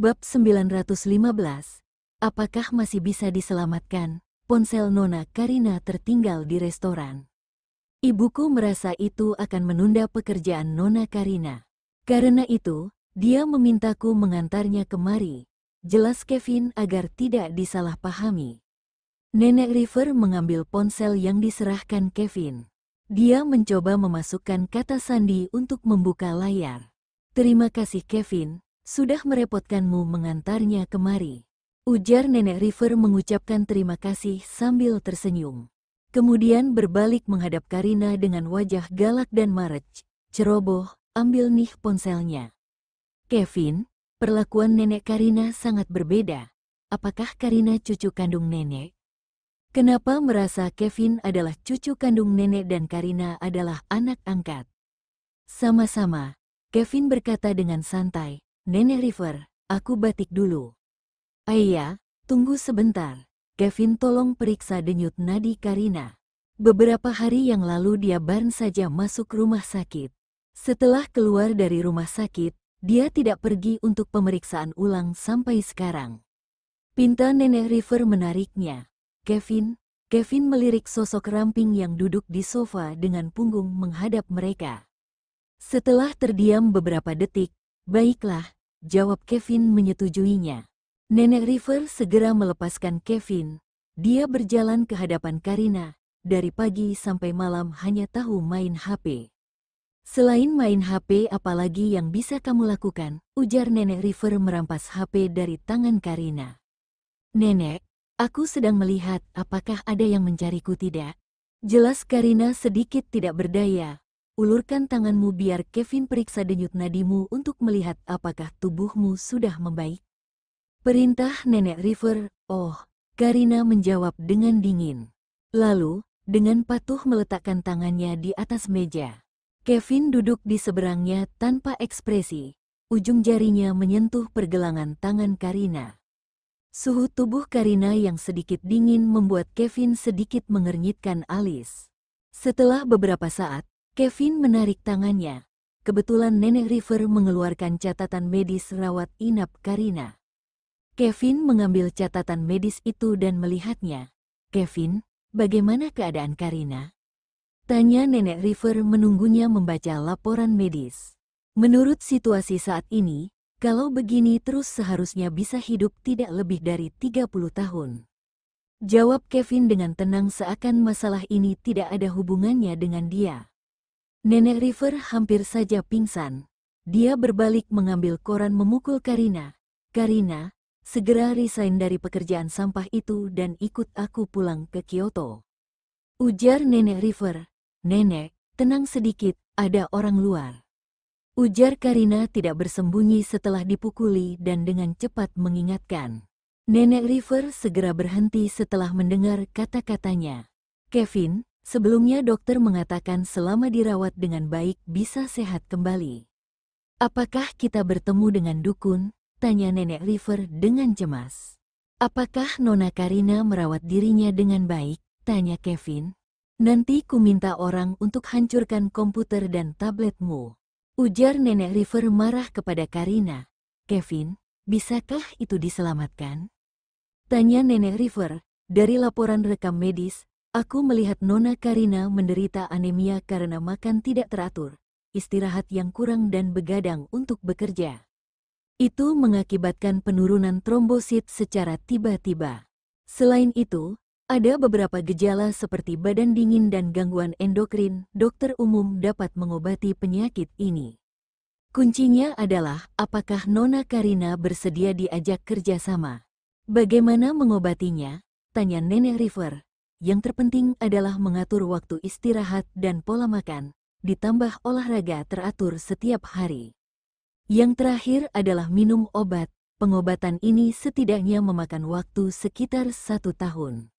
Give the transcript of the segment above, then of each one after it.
Bab 915. Apakah masih bisa diselamatkan? Ponsel Nona Karina tertinggal di restoran. Ibuku merasa itu akan menunda pekerjaan Nona Karina. Karena itu, dia memintaku mengantarnya kemari. Jelas Kevin agar tidak disalahpahami. Nenek River mengambil ponsel yang diserahkan Kevin. Dia mencoba memasukkan kata sandi untuk membuka layar. Terima kasih Kevin. Sudah merepotkanmu mengantarnya kemari. Ujar Nenek River mengucapkan terima kasih sambil tersenyum. Kemudian berbalik menghadap Karina dengan wajah galak dan marah. Ceroboh, ambil nih ponselnya. Kevin, perlakuan Nenek Karina sangat berbeda. Apakah Karina cucu kandung Nenek? Kenapa merasa Kevin adalah cucu kandung Nenek dan Karina adalah anak angkat? Sama-sama, Kevin berkata dengan santai. Nenek River, aku batik dulu. Ayah, tunggu sebentar. Kevin tolong periksa denyut nadi Karina. Beberapa hari yang lalu dia baru saja masuk rumah sakit. Setelah keluar dari rumah sakit, dia tidak pergi untuk pemeriksaan ulang sampai sekarang. Pinta Nenek River menariknya. Kevin melirik sosok ramping yang duduk di sofa dengan punggung menghadap mereka. Setelah terdiam beberapa detik, baiklah, jawab Kevin menyetujuinya. Nenek River segera melepaskan Kevin. Dia berjalan ke hadapan Karina. Dari pagi sampai malam hanya tahu main HP. Selain main HP apalagi yang bisa kamu lakukan? Ujar Nenek River merampas HP dari tangan Karina. Nenek, aku sedang melihat apakah ada yang mencariku tidak? Jelas Karina sedikit tidak berdaya. Ulurkan tanganmu biar Kevin periksa denyut nadimu untuk melihat apakah tubuhmu sudah membaik. Perintah Nenek River. Oh, Karina menjawab dengan dingin. Lalu, dengan patuh meletakkan tangannya di atas meja. Kevin duduk di seberangnya tanpa ekspresi. Ujung jarinya menyentuh pergelangan tangan Karina. Suhu tubuh Karina yang sedikit dingin membuat Kevin sedikit mengernyitkan alis. Setelah beberapa saat, Kevin menarik tangannya. Kebetulan Nenek River mengeluarkan catatan medis rawat inap Karina. Kevin mengambil catatan medis itu dan melihatnya. Kevin, bagaimana keadaan Karina? Tanya Nenek River menunggunya membaca laporan medis. Menurut situasi saat ini, kalau begini terus seharusnya bisa hidup tidak lebih dari 30 tahun. Jawab Kevin dengan tenang seakan masalah ini tidak ada hubungannya dengan dia. Nenek River hampir saja pingsan. Dia berbalik mengambil koran memukul Karina. Karina, segera resign dari pekerjaan sampah itu dan ikut aku pulang ke Kyoto. Ujar Nenek River. Nenek, tenang sedikit, ada orang luar. Ujar Karina tidak bersembunyi setelah dipukuli dan dengan cepat mengingatkan. Nenek River segera berhenti setelah mendengar kata-katanya. Kevin, sebelumnya dokter mengatakan selama dirawat dengan baik bisa sehat kembali. Apakah kita bertemu dengan dukun? Tanya Nenek River dengan cemas. Apakah Nona Karina merawat dirinya dengan baik? Tanya Kevin. Nanti ku minta orang untuk hancurkan komputer dan tabletmu. Ujar Nenek River marah kepada Karina. Kevin, bisakah itu diselamatkan? Tanya Nenek River. Dari laporan rekam medis, aku melihat Nona Karina menderita anemia karena makan tidak teratur, istirahat yang kurang dan begadang untuk bekerja. Itu mengakibatkan penurunan trombosit secara tiba-tiba. Selain itu, ada beberapa gejala seperti badan dingin dan gangguan endokrin. Dokter umum dapat mengobati penyakit ini. Kuncinya adalah apakah Nona Karina bersedia diajak kerjasama. Bagaimana mengobatinya? Tanya Nenek River. Yang terpenting adalah mengatur waktu istirahat dan pola makan, ditambah olahraga teratur setiap hari. Yang terakhir adalah minum obat. Pengobatan ini setidaknya memakan waktu sekitar 1 tahun.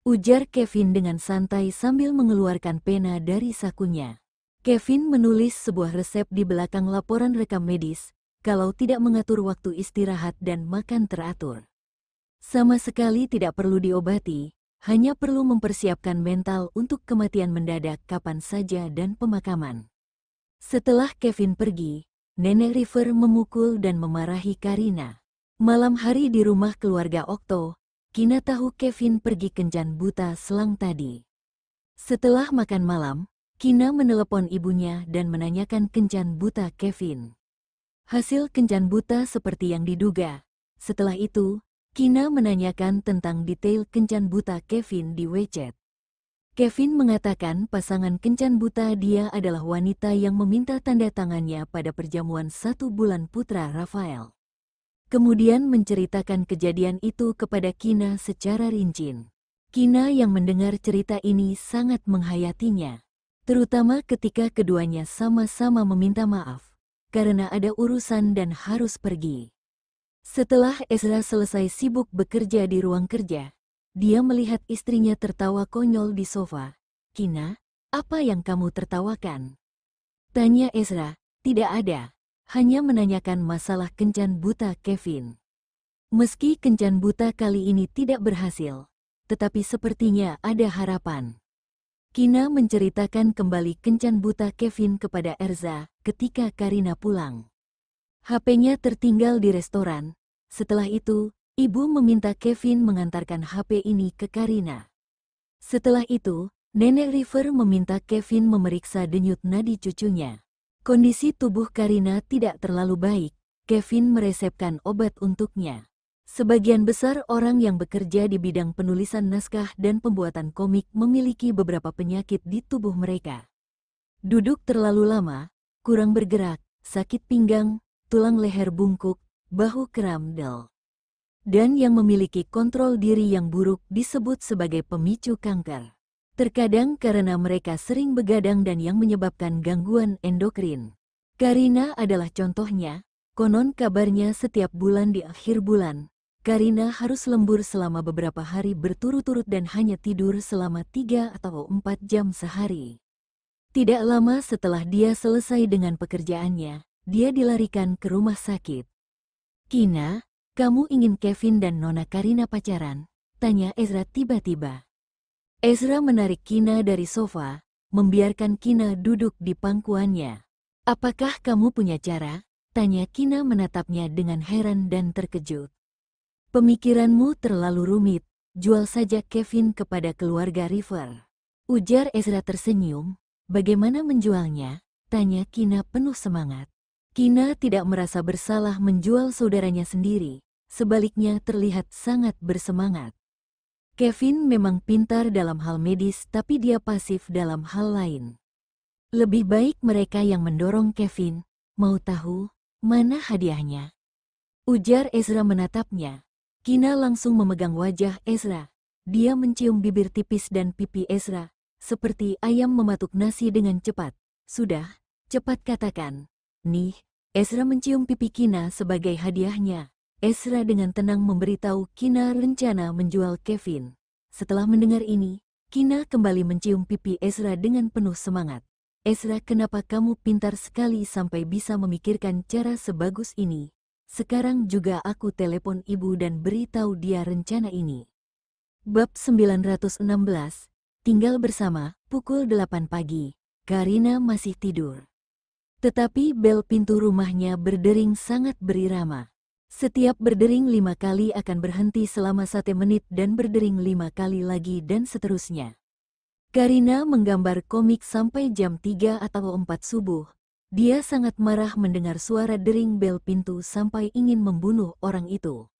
Ujar Kevin dengan santai sambil mengeluarkan pena dari sakunya. Kevin menulis sebuah resep di belakang laporan rekam medis, kalau tidak mengatur waktu istirahat dan makan teratur. Sama sekali tidak perlu diobati, hanya perlu mempersiapkan mental untuk kematian mendadak kapan saja dan pemakaman. Setelah Kevin pergi, Nenek River memukul dan memarahi Karina. Malam hari di rumah keluarga Okto, Kina tahu Kevin pergi kencan buta selang tadi. Setelah makan malam, Kina menelepon ibunya dan menanyakan kencan buta Kevin. Hasil kencan buta seperti yang diduga. Setelah itu, Kina menanyakan tentang detail kencan buta Kevin di WeChat. Kevin mengatakan pasangan kencan buta dia adalah wanita yang meminta tanda tangannya pada perjamuan 1 bulan putra Rafael. Kemudian menceritakan kejadian itu kepada Kina secara rinci. Kina yang mendengar cerita ini sangat menghayatinya, terutama ketika keduanya sama-sama meminta maaf karena ada urusan dan harus pergi. Setelah Ezra selesai sibuk bekerja di ruang kerja, dia melihat istrinya tertawa konyol di sofa. "Kina, apa yang kamu tertawakan?" tanya Ezra. "Tidak ada, hanya menanyakan masalah kencan buta Kevin." Meski kencan buta kali ini tidak berhasil, tetapi sepertinya ada harapan. Kina menceritakan kembali kencan buta Kevin kepada Erza ketika Karina pulang. HP-nya tertinggal di restoran. Setelah itu, ibu meminta Kevin mengantarkan HP ini ke Karina. Setelah itu, Nenek River meminta Kevin memeriksa denyut nadi cucunya. Kondisi tubuh Karina tidak terlalu baik. Kevin meresepkan obat untuknya. Sebagian besar orang yang bekerja di bidang penulisan naskah dan pembuatan komik memiliki beberapa penyakit di tubuh mereka. Duduk terlalu lama, kurang bergerak, sakit pinggang, tulang leher bungkuk, bahu kram dan yang memiliki kontrol diri yang buruk disebut sebagai pemicu kanker. Terkadang karena mereka sering begadang dan yang menyebabkan gangguan endokrin. Karina adalah contohnya. Konon kabarnya setiap bulan di akhir bulan, Karina harus lembur selama beberapa hari berturut-turut dan hanya tidur selama 3 atau 4 jam sehari. Tidak lama setelah dia selesai dengan pekerjaannya, dia dilarikan ke rumah sakit. "Kina, kamu ingin Kevin dan Nona Karina pacaran?" tanya Ezra tiba-tiba. Ezra menarik Kina dari sofa, membiarkan Kina duduk di pangkuannya. "Apakah kamu punya cara?" tanya Kina menatapnya dengan heran dan terkejut. "Pemikiranmu terlalu rumit, jual saja Kevin kepada keluarga River," ujar Ezra tersenyum. "Bagaimana menjualnya?" tanya Kina penuh semangat. Kina tidak merasa bersalah menjual saudaranya sendiri, sebaliknya terlihat sangat bersemangat. Kevin memang pintar dalam hal medis tapi dia pasif dalam hal lain. Lebih baik mereka yang mendorong Kevin. "Mau tahu mana hadiahnya?" ujar Ezra menatapnya. Kina langsung memegang wajah Ezra. Dia mencium bibir tipis dan pipi Ezra, seperti ayam mematuk nasi dengan cepat. "Sudah, cepat katakan." "Nih." Ezra mencium pipi Kina sebagai hadiahnya. Ezra dengan tenang memberitahu Kina rencana menjual Kevin. Setelah mendengar ini, Kina kembali mencium pipi Ezra dengan penuh semangat. "Ezra, kenapa kamu pintar sekali sampai bisa memikirkan cara sebagus ini? Sekarang juga aku telepon ibu dan beritahu dia rencana ini." Bab 916, tinggal bersama, pukul 8 pagi. Karina masih tidur. Tetapi bel pintu rumahnya berdering sangat berirama. Setiap berdering 5 kali akan berhenti selama 1 menit dan berdering 5 kali lagi dan seterusnya. Karina menggambar komik sampai jam 3 atau 4 subuh. Dia sangat marah mendengar suara dering bel pintu sampai ingin membunuh orang itu.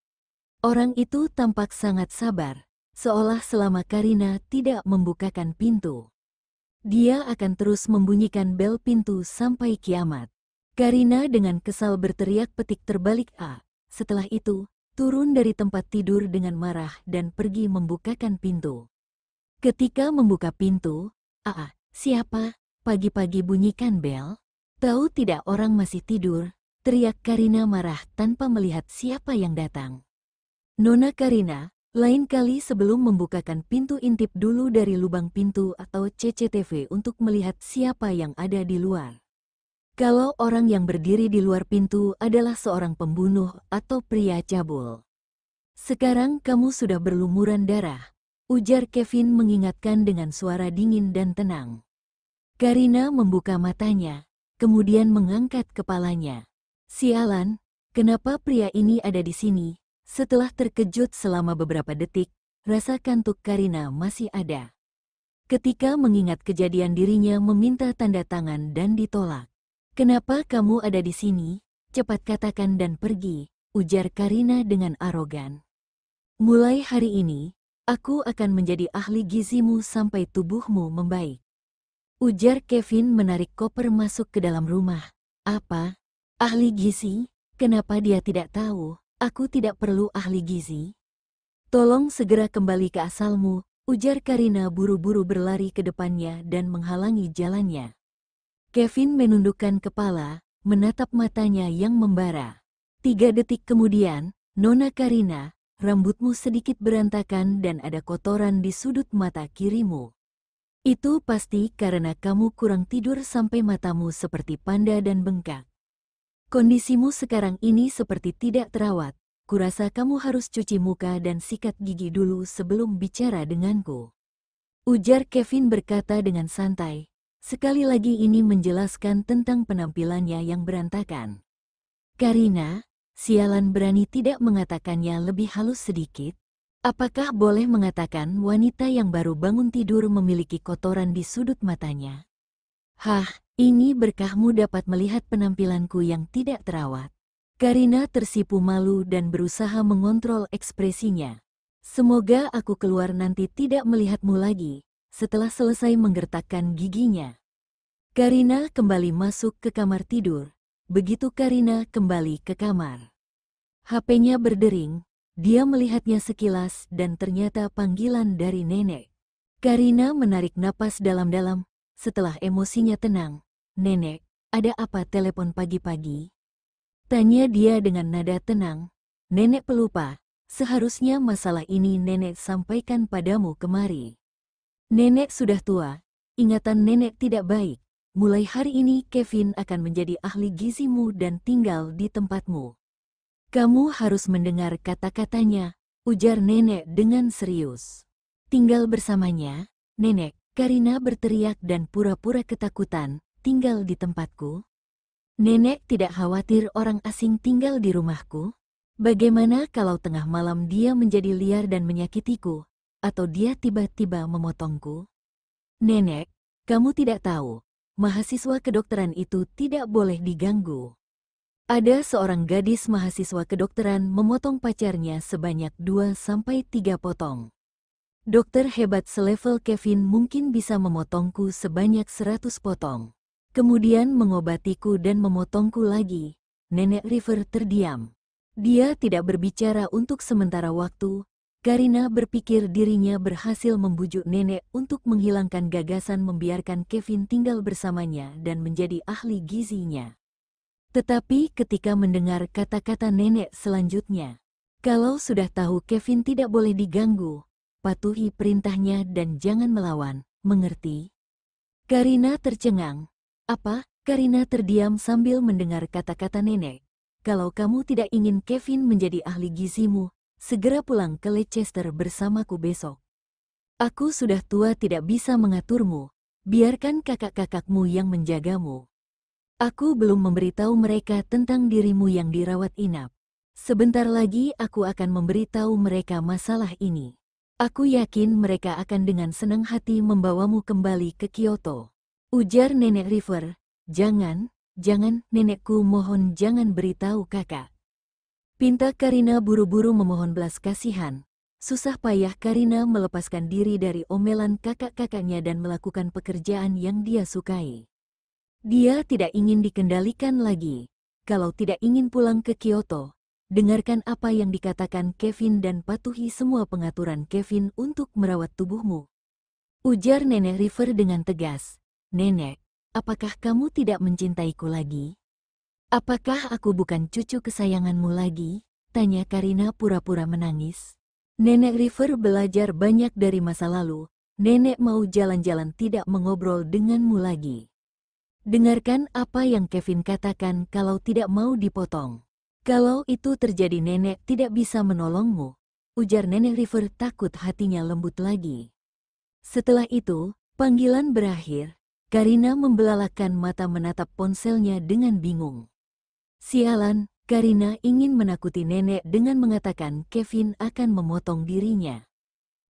Orang itu tampak sangat sabar, seolah selama Karina tidak membukakan pintu, dia akan terus membunyikan bel pintu sampai kiamat. Karina dengan kesal berteriak petik terbalik A. Setelah itu, turun dari tempat tidur dengan marah dan pergi membukakan pintu. Ketika membuka pintu, "Aa, siapa? Pagi-pagi bunyikan bel? Tahu tidak orang masih tidur?" teriak Karina marah tanpa melihat siapa yang datang. "Nona Karina, lain kali sebelum membukakan pintu intip dulu dari lubang pintu atau CCTV untuk melihat siapa yang ada di luar. Kalau orang yang berdiri di luar pintu adalah seorang pembunuh atau pria cabul. Sekarang kamu sudah berlumuran darah," ujar Kevin mengingatkan dengan suara dingin dan tenang. Karina membuka matanya, kemudian mengangkat kepalanya. "Sialan, Kenapa pria ini ada di sini? Setelah terkejut selama beberapa detik, rasa kantuk Karina masih ada. Ketika mengingat kejadian dirinya meminta tanda tangan dan ditolak. Kenapa kamu ada di sini? Cepat katakan dan pergi, ujar Karina dengan arogan. Mulai hari ini, aku akan menjadi ahli gizimu sampai tubuhmu membaik. Ujar Kevin menarik koper masuk ke dalam rumah. Apa? Ahli gizi? Kenapa dia tidak tahu? Aku tidak perlu ahli gizi. Tolong segera kembali ke asalmu, ujar Karina buru-buru berlari ke depannya dan menghalangi jalannya. Kevin menundukkan kepala, menatap matanya yang membara. 3 detik kemudian, Nona Karina, rambutmu sedikit berantakan dan ada kotoran di sudut mata kirimu. Itu pasti karena kamu kurang tidur sampai matamu seperti panda dan bengkak. Kondisimu sekarang ini seperti tidak terawat. Kurasa kamu harus cuci muka dan sikat gigi dulu sebelum bicara denganku. Ujar Kevin berkata dengan santai. Sekali lagi ini menjelaskan tentang penampilannya yang berantakan. Karina, sialan berani tidak mengatakannya lebih halus sedikit? Apakah boleh mengatakan wanita yang baru bangun tidur memiliki kotoran di sudut matanya? Hah, ini berkahmu dapat melihat penampilanku yang tidak terawat. Karina tersipu malu dan berusaha mengontrol ekspresinya. Semoga aku keluar nanti tidak melihatmu lagi. Setelah selesai menggertakkan giginya, Karina kembali masuk ke kamar tidur. Begitu Karina kembali ke kamar, HP-nya berdering. Dia melihatnya sekilas dan ternyata panggilan dari nenek. Karina menarik napas dalam-dalam. Setelah emosinya tenang, "Nenek, ada apa telepon pagi-pagi?" Tanya dia dengan nada tenang. "Nenek pelupa, seharusnya masalah ini nenek sampaikan padamu kemari. Nenek sudah tua, ingatan nenek tidak baik. Mulai hari ini Kevin akan menjadi ahli gizimu dan tinggal di tempatmu. Kamu harus mendengar kata-katanya," ujar nenek dengan serius. "Tinggal bersamanya, nenek," Karina berteriak dan pura-pura ketakutan, "tinggal di tempatku? Nenek tidak khawatir orang asing tinggal di rumahku? Bagaimana kalau tengah malam dia menjadi liar dan menyakitiku? Atau dia tiba-tiba memotongku? Nenek, kamu tidak tahu, mahasiswa kedokteran itu tidak boleh diganggu. Ada seorang gadis mahasiswa kedokteran memotong pacarnya sebanyak 2-3 potong. Dokter hebat selevel Kevin mungkin bisa memotongku sebanyak 100 potong. Kemudian mengobatiku dan memotongku lagi." Nenek River terdiam. Dia tidak berbicara untuk sementara waktu. Karina berpikir dirinya berhasil membujuk nenek untuk menghilangkan gagasan membiarkan Kevin tinggal bersamanya dan menjadi ahli gizinya. Tetapi ketika mendengar kata-kata nenek selanjutnya, "Kalau sudah tahu Kevin tidak boleh diganggu, patuhi perintahnya dan jangan melawan, mengerti?" Karina tercengang. "Apa?" Karina terdiam sambil mendengar kata-kata nenek. "Kalau kamu tidak ingin Kevin menjadi ahli gizimu, segera pulang ke Leicester bersamaku besok. Aku sudah tua tidak bisa mengaturmu, biarkan kakak-kakakmu yang menjagamu. Aku belum memberitahu mereka tentang dirimu yang dirawat inap. Sebentar lagi aku akan memberitahu mereka masalah ini. Aku yakin mereka akan dengan senang hati membawamu kembali ke Kyoto." Ujar nenek River. Jangan, nenekku mohon jangan beritahu kakak." Pinta Karina buru-buru memohon belas kasihan. Susah payah Karina melepaskan diri dari omelan kakak-kakaknya dan melakukan pekerjaan yang dia sukai. Dia tidak ingin dikendalikan lagi. Kalau tidak ingin pulang ke Kyoto, dengarkan apa yang dikatakan Kevin dan patuhi semua pengaturan Kevin untuk merawat tubuhmu. Ujar nenek River dengan tegas. "Nenek, apakah kamu tidak mencintaiku lagi? Apakah aku bukan cucu kesayanganmu lagi?" Tanya Karina pura-pura menangis. Nenek River belajar banyak dari masa lalu. Nenek mau jalan-jalan tidak mengobrol denganmu lagi. Dengarkan apa yang Kevin katakan kalau tidak mau dipotong. Kalau itu terjadi nenek tidak bisa menolongmu. Ujar nenek River takut hatinya lembut lagi. Setelah itu, panggilan berakhir. Karina membelalakan mata menatap ponselnya dengan bingung. "Sialan," Karina ingin menakuti nenek dengan mengatakan Kevin akan memotong dirinya.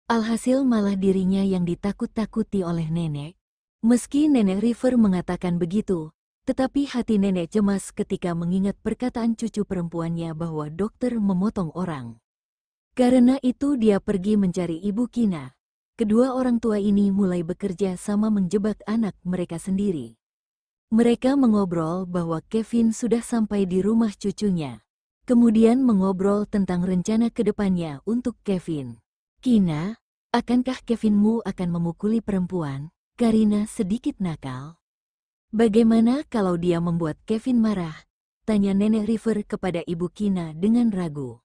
Alhasil malah dirinya yang ditakut-takuti oleh nenek. Meski nenek River mengatakan begitu, tetapi hati nenek cemas ketika mengingat perkataan cucu perempuannya bahwa dokter memotong orang. Karena itu dia pergi mencari Ibu Kina. Kedua orang tua ini mulai bekerja sama menjebak anak mereka sendiri. Mereka mengobrol bahwa Kevin sudah sampai di rumah cucunya. Kemudian mengobrol tentang rencana ke depannya untuk Kevin. Kina, akankah Kevinmu akan memukuli perempuan? Karina sedikit nakal. Bagaimana kalau dia membuat Kevin marah? Tanya Nenek River kepada Ibu Kina dengan ragu.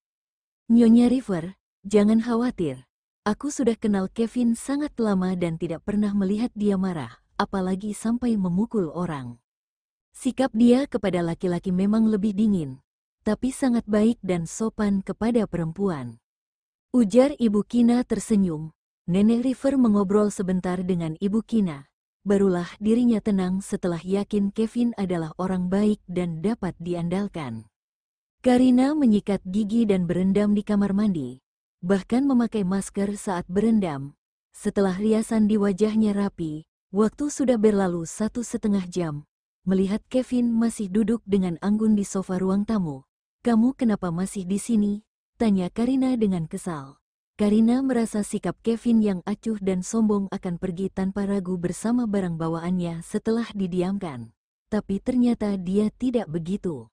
Nyonya River, jangan khawatir. Aku sudah kenal Kevin sangat lama dan tidak pernah melihat dia marah, apalagi sampai memukul orang. Sikap dia kepada laki-laki memang lebih dingin, tapi sangat baik dan sopan kepada perempuan. Ujar Ibu Kina tersenyum. Nenek River mengobrol sebentar dengan Ibu Kina. Barulah dirinya tenang setelah yakin Kevin adalah orang baik dan dapat diandalkan. Karina menyikat gigi dan berendam di kamar mandi, bahkan memakai masker saat berendam. Setelah riasan di wajahnya rapi, waktu sudah berlalu 1,5 jam. Melihat Kevin masih duduk dengan anggun di sofa ruang tamu. "Kamu kenapa masih di sini?" tanya Karina dengan kesal. Karina merasa sikap Kevin yang acuh dan sombong akan pergi tanpa ragu bersama barang bawaannya setelah didiamkan. Tapi ternyata dia tidak begitu.